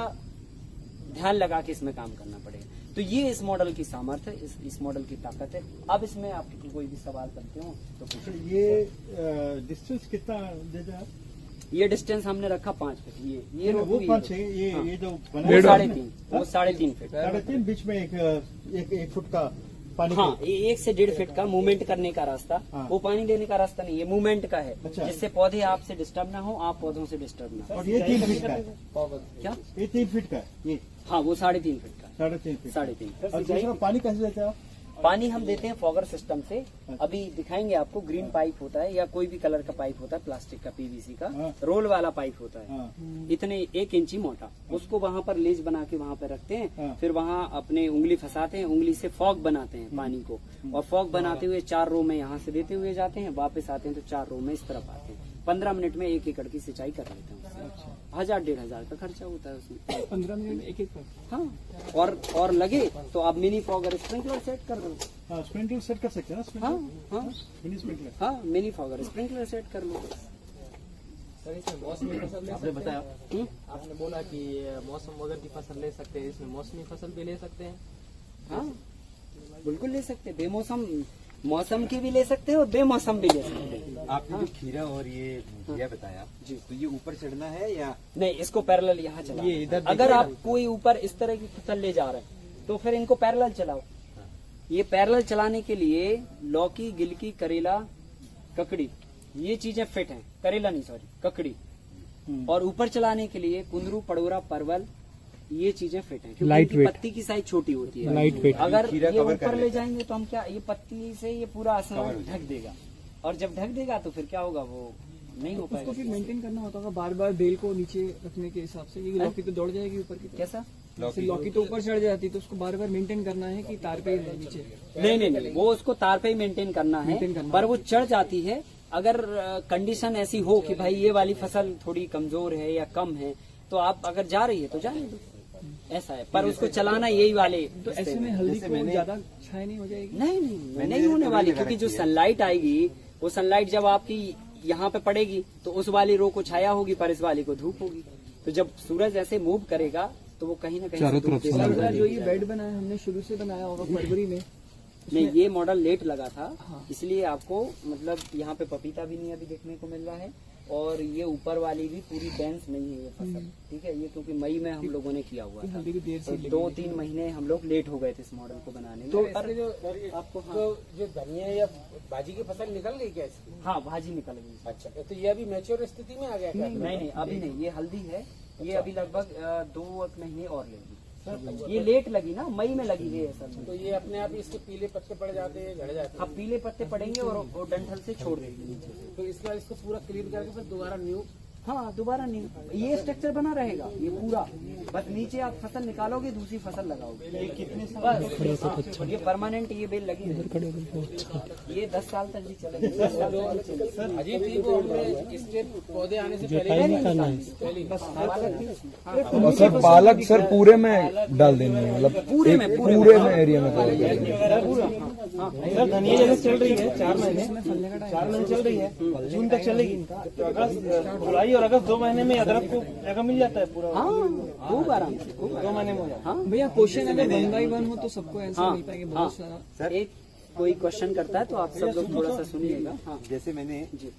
ध्यान लगा के इसमें काम करना पड़ेगा। तो ये इस मॉडल की सामर्थ्य है, इस मॉडल की ताकत है। अब इसमें आप कोई भी सवाल करते हो तो पूछिए। ये डिस्टेंस कितना दे रहा है? ये डिस्टेंस हमने रखा 5 फीट। ये वो रोटरी 5 है, ये हाँ। ये जो वो बना है 3.5, वो 3.5 फीट। 3.5 बीच में एक फुट का पानी हाँ, का- ये 1 से 1.5 फीट का मूवमेंट करने का रास्ता। हाँ। वो पानी देने का रास्ता नहीं, ये मूवमेंट का है, अच्छा। जिससे पौधे आपसे डिस्टर्ब ना हो, आप पौधों से डिस्टर्ब ना हो। और ये 3 फीट का है, क्या? ये 3 फीट का है, ये हाँ, वो 3.5 फीट का, 3.5 फीट। 3.5। और दूसरा पानी कैसे देते हो? पानी हम देते हैं फॉगर सिस्टम से। अभी दिखाएंगे आपको, ग्रीन पाइप होता है या कोई भी कलर का पाइप होता है, प्लास्टिक का, पीवीसी का, हाँ। रोल वाला पाइप होता है, हाँ। इतने 1 इंची मोटा। उसको वहाँ पर लेज बना के वहाँ पे रखते हैं, हाँ। फिर वहाँ अपने उंगली फंसाते हैं, उंगली से फॉग बनाते हैं पानी को, और फॉग बनाते हुए 4 रो में यहाँ से देते हुए जाते हैं, वापस आते हैं तो 4 रो में इस तरफ आते हैं। 15 मिनट में 1 एकड़ की सिंचाई कर लेते हैं। 1000-1,500 का खर्चा होता है उसमें। 15 मिनट में 1 एकड़। हाँ, और लगे तो आप मिनी फॉगर स्प्रिंकलर सेट कर दो। हाँ, स्प्रिंकलर सेट कर सकते हैं ना? हाँ हाँ मिनी स्प्रिंकलर। हाँ, मिनी फॉगर स्प्रिंकलर सेट कर लो। सर, इसमें मौसमी फसल ले आपने सकते बताया। हैं? आपने बोला कि मौसम वगैरह की फसल ले सकते हैं, इसमें मौसमी फसल भी ले सकते हैं? हाँ, बिल्कुल ले सकते हैं। बेमौसम, मौसम की भी ले सकते हैं और बेमौसम भी ले सकते हैं। आपने जो खीरा और ये घिया बताया जी। तो ये ऊपर चढ़ना है या नहीं, इसको पैरेलल यहाँ चलाओ। ये इधर अगर आप कोई ऊपर इस तरह की फसल ले जा रहे हैं तो फिर इनको पैरेलल चलाओ। ये पैरेलल चलाने के लिए लौकी, गिलकी, करेला, ककड़ी, ये चीजें फिट हैं। करेला नहीं, सॉरी, ककड़ी। और ऊपर चलाने के लिए कुंदरू, पड़ोरा, परवल, ये चीजें फिट हैं, क्योंकि इनकी पत्ती की साइज छोटी होती है। Light weight. अगर खीरा ये कवर कर ऊपर ले लेता जाएंगे तो हम क्या, ये पत्ती से ये पूरा आसमान ढक देगा, और जब ढक देगा तो फिर क्या होगा, वो नहीं हो पाएगा। उसको फिर मेंटेन करना होता होगा बार बार बेल को नीचे रखने के हिसाब से, क्योंकि लौकी तो दौड़ जाएगी ऊपर की तरफ। कैसा? जैसे लौकी तो ऊपर चढ़ जाती है तो उसको बार बार मेंटेन करना है कि तार पे ही रहे नीचे। नहीं, वो उसको तार पे ही मेंटेन करना है, पर वो चढ़ जाती है। अगर कंडीशन ऐसी हो कि भाई ये वाली फसल थोड़ी कमजोर है या कम है, तो आप अगर जा रही है तो जाने दो, ऐसा है। पर उसको चलाना यही वाले। तो ऐसे में हल्दी को ज्यादा छाया नहीं हो जाएगी? नहीं होने वाली, क्योंकि जो सनलाइट आएगी, वो सनलाइट जब आपकी यहाँ पे पड़ेगी तो उस वाली रो को छाया होगी, पर इस वाली को धूप होगी। तो जब सूरज ऐसे मूव करेगा तो वो कहीं ना कहीं चारों धूप तरफ देगा। से अगला जो ये बेड बनाया हमने शुरू से बनाया होगा फरवरी में, नहीं, ये मॉडल लेट लगा था, हाँ। इसलिए आपको मतलब यहाँ पे पपीता भी नहीं अभी देखने को मिल रहा है, और ये ऊपर वाली भी पूरी डेंस नहीं है ये फसल, ठीक है। ये क्योंकि मई में हम लोगों ने किया हुआ ये था, हल्दी की देर तो से लगी। 2-3 महीने हम लोग लेट हो गए थे इस मॉडल को बनाने में। तो पर इससे जो आपको हाँ, तो जो धनिया या भाजी की फसल निकल गई क्या इसकी? हाँ, भाजी निकल गई। अच्छा, तो ये अभी मैच्योर स्थिति में आ गया क्या? नहीं, अभी नहीं, ये हल्दी है, ये अभी लगभग 2 महीने और लेगी। ये लेट लगी ना, मई में लगी है असल में। तो ये अपने आप इसके पीले पत्ते पड़ जाते हैं, झड़ जाते हैं। अब पीले पत्ते पड़ेंगे और वो डंठल से छोड़ देंगे नीचे से। तो इसका इसको पूरा क्लीन करके फिर दोबारा न्यू हाँ दोबारा नहीं, ये स्ट्रक्चर बना रहेगा ये पूरा, बस नीचे आप फसल निकालोगे दूसरी फसल लगाओगे। ये कितने साल? ये परमानेंट ये बेल लगी है, ये 10 साल तक भी चलेगी। 10 साल तक चलेगी। अजीब थी वो हमने इसके पौधे आने से पहले और सर पालक सर पूरे में डाल देनी है, मतलब पूरे में एरिया में सर धनिया जैसे चल रही है 4 महीने चल रही है, जून तक चलेगी। तो अगस्त, जुलाई और अगस्त 2 महीने में अदरक को जगह मिल जाता है पूरा। हाँ खूब आराम से, 2 महीने में हो जाता है। हाँ भैया क्वेश्चन अगर 1 by 1 हो तो सबको आंसर मिल पाएंगे बहुत सारा। एक कोई क्वेश्चन करता है तो आप सब लोग थोड़ा सा सुनिएगा। हाँ जैसे मैंने जी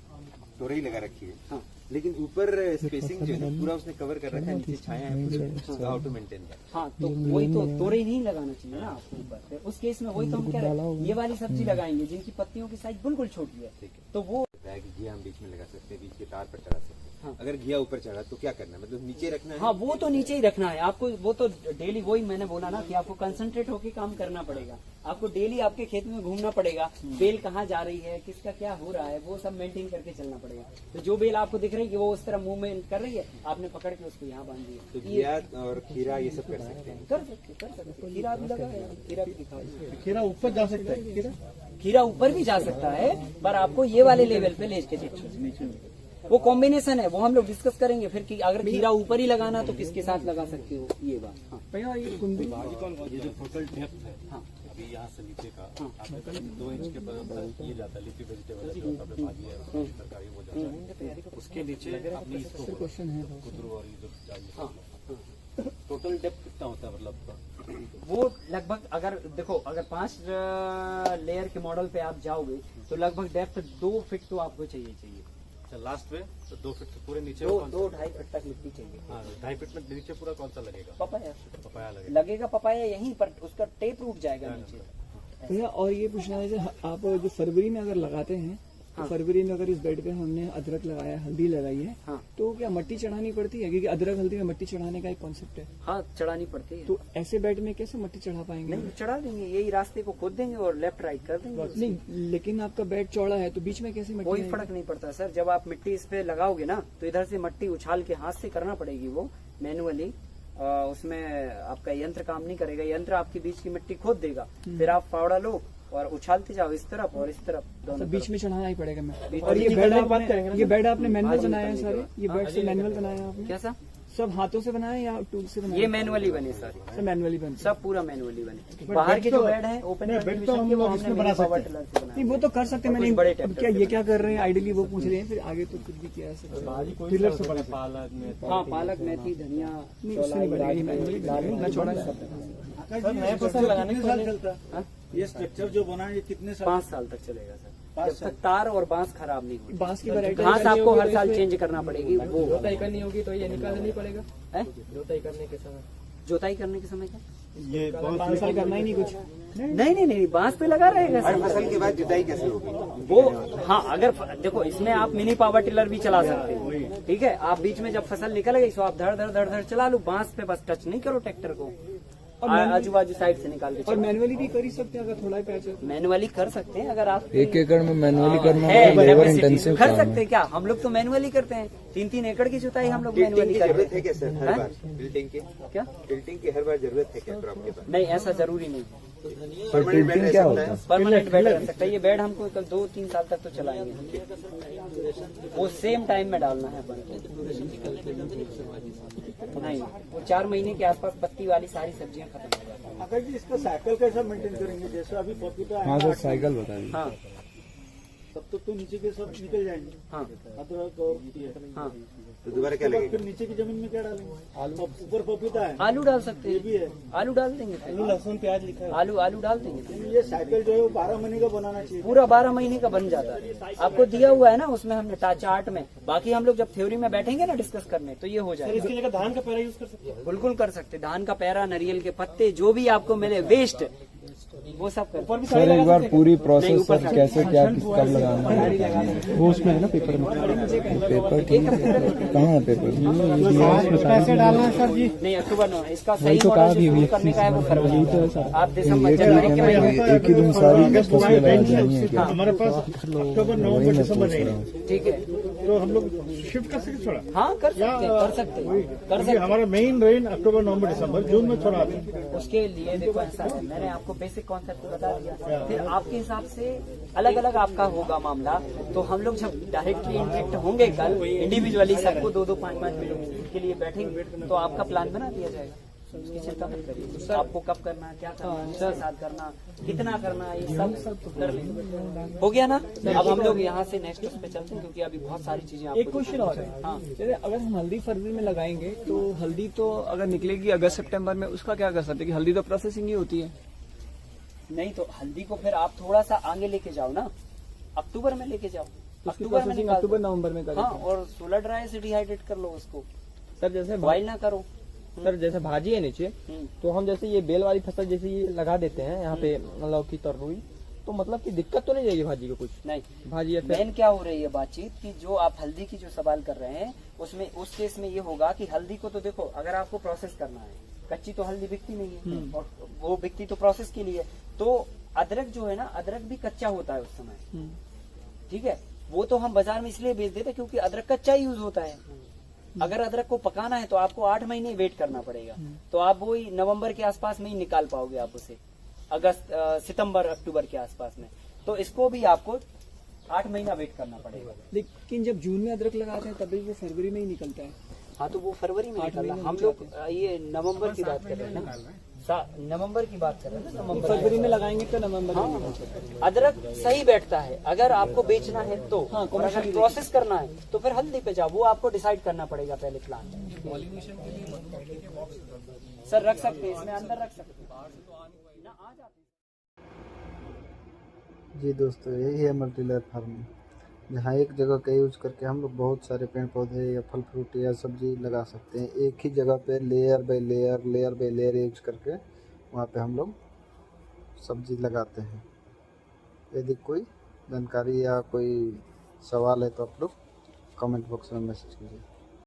तोरई लगा रखी है, हाँ लेकिन ऊपर स्पेसिंग जो है पूरा उसने कवर कर रखा है, नीचे छाया है, हाउ टू मेंटेन दैट। हाँ तो वही तो तोरई नहीं लगाना चाहिए ना आपको ऊपर। फिर उस केस में वही तो हम कह रहे हैं, ये वाली सब्जी लगाएंगे जिनकी पत्तियों की साइज बिल्कुल छोटी है, तो वो घिया हम बीच में लगा सकते हैं, बीच के तार पर चढ़ा सकते हैं। हाँ। अगर घिया ऊपर चढ़ा तो क्या करना है, मतलब नीचे रखना है? हाँ वो तो नीचे ही रखना है आपको, वो तो डेली, वही मैंने बोला ना कि आपको कंसंट्रेट होके काम करना पड़ेगा। आपको डेली आपके खेत में घूमना पड़ेगा, बेल कहाँ जा रही है, किसका क्या हो रहा है, वो सब मेंटेन करके चलना पड़ेगा। तो जो बेल आपको दिख रही है कि वो उस तरह मूवमेंट कर रही है, आपने पकड़ के उसको यहाँ बांध दिया। तो घिया और खीरा ये सब कर सकते हैं। कर सकते खीरा भी लगा है, खीरा भी दिखा दीजिए। खीरा ऊपर जा सकता है, खीरा ऊपर भी जा सकता है, पर आपको ये वाले लेवल पे लेके चलिए। वो कॉम्बिनेशन है, वो हम लोग डिस्कस करेंगे फिर कि अगर खीरा ऊपर ही लगाना तो किसके साथ लगा सकते हो, ये बात। हाँ भैया ये कुंदी ये जो टोटल डेप्थ है हाँ अभी यहाँ से नीचे का आपने कहा 2 इंच के बराबर ये जाता है, लीफी वेजिटेबल जो होता है, भाजी है, तरकारी वो जाता है, उसके नीचे अपनी इसको क्वेश्चन है कुतरू और ये जो चाहिए हाँ टोटल डेप्थ कितना होता है, मतलब वो लगभग अगर देखो अगर 5 लेयर के मॉडल पे आप जाओगे तो लगभग डेप्थ 2 फीट तो आपको चाहिए। अच्छा लास्ट में तो 2 फीट से पूरे नीचे 2-2.5 फीट तक मिट्टी चाहिए। हाँ 2.5 फीट में नीचे पूरा कौन सा लगेगा? पपाया पपाया लगेगा। लगेगा, पपाया यहीं पर उसका टेप रूट जाएगा नीचे। भैया और ये पूछना है जैसे आप जो फरवरी में अगर लगाते हैं तो फरवरी में अगर इस बेड पे हमने अदरक लगाया, हल्दी लगाई है, हाँ तो क्या मट्टी चढ़ानी पड़ती है? क्योंकि अदरक हल्दी में मट्टी चढ़ाने का एक कॉन्सेप्ट है। हाँ चढ़ानी पड़ती है। तो ऐसे बेड में कैसे मट्टी चढ़ा पाएंगे? नहीं चढ़ा देंगे, यही रास्ते को खोद देंगे और लेफ्ट राइट कर देंगे। नहीं लेकिन आपका बेड चौड़ा है तो बीच में कैसे मट्टी कोई आएगी? फर्क नहीं पड़ता सर, जब आप मिट्टी इस पे लगाओगे ना तो इधर से मट्टी उछाल के हाथ से करना पड़ेगी, वो मैनुअली। उसमें आपका यंत्र काम नहीं करेगा, यंत्र आपकी बीच की मिट्टी खोद देगा, फिर आप फावड़ा लो और उछालते जाओ इस तरफ और इस तरफ दोनों तो बीच में चढ़ाना ही पड़ेगा मैं। और और ये बेड आपने मैनुअल बनाया है सारे? ये बेड से मैनुअल बनाया आपने? कैसा? सब हाथों से बनाया या टूल से बनाया? ये मैनुअली बने सर, सब मैनुअली बनते सब पूरा मैनुअली बने। बाहर के जो बेड है ओपन बेड तो हम लोग इसमें बना सकते हैं। नहीं वो तो कर सकते हैं, मैंने बड़े अब क्या ये क्या कर रहे हैं आइडियली वो पूछ रहे हैं, फिर आगे तो कुछ भी किया है। पिलर से बना पालक में हाँ पालक, मेथी, धनिया, मैं छोड़ा सर नया फसल लगाने के साल चलता है। ये स्ट्रक्चर जो बना है ये कितने साल? 5 साल तक चलेगा सर, जब तक तार और बांस खराब नहीं होगी। बांस की वैरायटी घास आपको हर साल चेंज करना पड़ेगी। वो जोताई करनी होगी तो ये निकालना नहीं पड़ेगा है? जोताई करने के समय। जोताई करने के समय क्या? ये 5 साल करना ही नहीं कुछ। नहीं बांस पे लगा रहेगा हर सर। फसल के बाद जुताई कैसे होगी? वो हाँ अगर देखो इसमें आप मिनी पावर टिलर भी चला सकते हो, ठीक है। आप बीच में जब फसल निकल गई तो आप धड़ धड़ चला लो, बांस पे बस टच नहीं करो ट्रैक्टर को, और आजू बाजू साइड से निकाल के और मैनुअली भी कर ही सकते हैं अगर थोड़ा ही पैच है। मैनुअली कर सकते हैं अगर आप 1 एकड़ में मैनुअली करना है लेबर capacity, इंटेंसिव कर काम सकते है। हैं क्या? हम लोग तो मैनुअली करते हैं, 3-3 एकड़ की जुताई हम लोग टिल्टिंग मैनुअली की करते जरूरत है हैं। क्या सर हर हाँ? बार? टिल्टिंग की क्या? टिल्टिंग की हर बार जरूरत है क्या क्रॉप के बाद? नहीं ऐसा जरूरी नहीं, पर टिल्टिंग क्या होता है? परमानेंट बेड रह सकता है। ये बेड हमको 2-3 साल तक तो चलाएंगे, वो सेम टाइम में डालना है अपन को। नहीं वो 4 महीने के आसपास पत्ती वाली सारी सब्जियां खत्म हो जाती हैं। अगर जी इसका साइकिल कैसा मेंटेन करेंगे? जैसे अभी पपीता हाँ है सर साइकिल बता दीजिए। हाँ तब तक तो नीचे के सब निकल जाएंगे, हाँ अदरक और ये। हाँ तो दोबारा क्या उसके बाद लगेगा? फिर नीचे की जमीन में क्या डालेंगे? आलू, ऊपर पपीता है, आलू डाल सकते ये भी हैं, है, आलू डाल देंगे फिर। लहसुन प्याज लिखा है। आलू डाल देंगे, ये साइकिल जो है वो 12 महीने का बनाना चाहिए। पूरा 12 महीने का बन जाता है। आपको दिया हुआ है ना उसमें हमने चार्ट में, बाकी हम लोग जब थ्योरी में बैठेंगे ना डिस्कस करने तो ये हो जाएगा। इसकी जगह धान का पैरा यूज कर सकते हैं। बिल्कुल कर सकते, धान का पैरा, नारियल के पत्ते, जो भी आपको मिले वेस्ट वो सब कर। सर एक बार पूरी प्रोसेस सर कैसे क्या कब लगाना है? वो उसमें है ना पेपर में। पेपर ठीक है, कहाँ है पेपर? कैसे डालना है सर जी? नहीं अक्टूबर में इसका सही मॉडल शुरू करने का है वो फरवरी। आप दिसंबर ये जनवरी ठीक के है ना, महीने एक ही दिन सारी फसलें लगा जानी है क्या? हमारे पास अक्टूबर, नवंबर, दिसंबर नहीं है। ठीक है तो हम लोग शिफ्ट कर सकते थोड़ा। हाँ कर सकते हैं, कर सकते हैं, कर सकते हैं। हमारा मेन रेन अक्टूबर नवंबर दिसंबर, जून में थोड़ा आता है। उसके लिए देखो ऐसा है, मैंने आपको बेसिक कॉन्सेप्ट बता दिया, फिर आपके हिसाब से अलग अलग आपका होगा मामला। तो हम लोग जब डायरेक्टली इंटरेक्ट होंगे कल इंडिविजुअली सबको 2-2, 5-5 मिनट के लिए बैठेंगे तो आपका प्लान बना दिया जाएगा, उसकी चिंता मत करिए। आपको कब करना है, क्या करना है, किसके साथ करना, कितना करना है, ये सब कर लेंगे। हो गया ना। अब हम लोग यहाँ से नेक्स्ट उस पे चलते हैं क्योंकि अभी बहुत सारी चीजें आपको एक क्वेश्चन और है। हाँ जैसे अगर हम हल्दी फरवरी में लगाएंगे तो हल्दी तो अगर निकलेगी अगस्त सितंबर में, उसका क्या कर सकते हैं कि हल्दी तो प्रोसेसिंग ही होती है। नहीं तो हल्दी को फिर आप थोड़ा सा आगे लेके जाओ ना, अक्टूबर में लेके जाओ, अक्टूबर में निकाल दो। अक्टूबर नवंबर में करें। हाँ, और सोलर ड्राई से डिहाइड्रेट कर लो उसको, सर जैसे बॉइल ना करो। सर जैसे भाजी है नीचे, तो हम जैसे ये बेल वाली फसल जैसे ये लगा देते हैं यहाँ पे लौकी तरुई, तो मतलब कि दिक्कत तो नहीं जाएगी भाजी को कुछ? नहीं, भाजी या फिर मेन क्या हो रही है बातचीत कि जो आप हल्दी की जो सवाल कर रहे हैं उसमें उस केस में ये होगा कि हल्दी को तो देखो अगर आपको प्रोसेस करना है, कच्ची तो हल्दी बिकती नहीं है और वो बिकती तो प्रोसेस के लिए। तो अदरक जो है ना, अदरक भी कच्चा होता है उस समय, ठीक है। वो तो हम बाजार में इसलिए बेच देते क्योंकि अदरक कच्चा यूज होता है। अगर अदरक को पकाना है तो आपको 8 महीने वेट करना पड़ेगा, तो आप वही नवंबर के आसपास में ही निकाल पाओगे आप उसे, अगस्त सितंबर अक्टूबर के आसपास में। तो इसको भी आपको 8 महीना वेट करना पड़ेगा। लेकिन जब जून में अदरक लगाते हैं तभी वो फरवरी में ही निकलता है। हाँ तो वो फरवरी में निकला, हम लोग ये नवंबर की बात कर रहे हैं ना, नवंबर की बात कर रहे हैं ना, नवंबर फरवरी में लगाएंगे तो नवंबर में हाँ, अदरक सही बैठता है। अगर आपको बेचना है तो, और अगर प्रोसेस करना है तो फिर हल्दी पे जाओ, वो आपको डिसाइड करना पड़ेगा पहले प्लान। सर रख सकते हैं, इसमें अंदर रख सकते हैं ना, आ जाते। जी दोस्तों, यही है मल्टी लेयर फार्मिंग, जहाँ एक जगह का यूज करके हम लोग बहुत सारे पेड़ पौधे या फल फ्रूट या सब्जी लगा सकते हैं। एक ही जगह पे लेयर बाय लेयर यूज करके वहाँ पे हम लोग सब्जी लगाते हैं। यदि कोई जानकारी या कोई सवाल है तो आप लोग कमेंट बॉक्स में मैसेज कीजिए।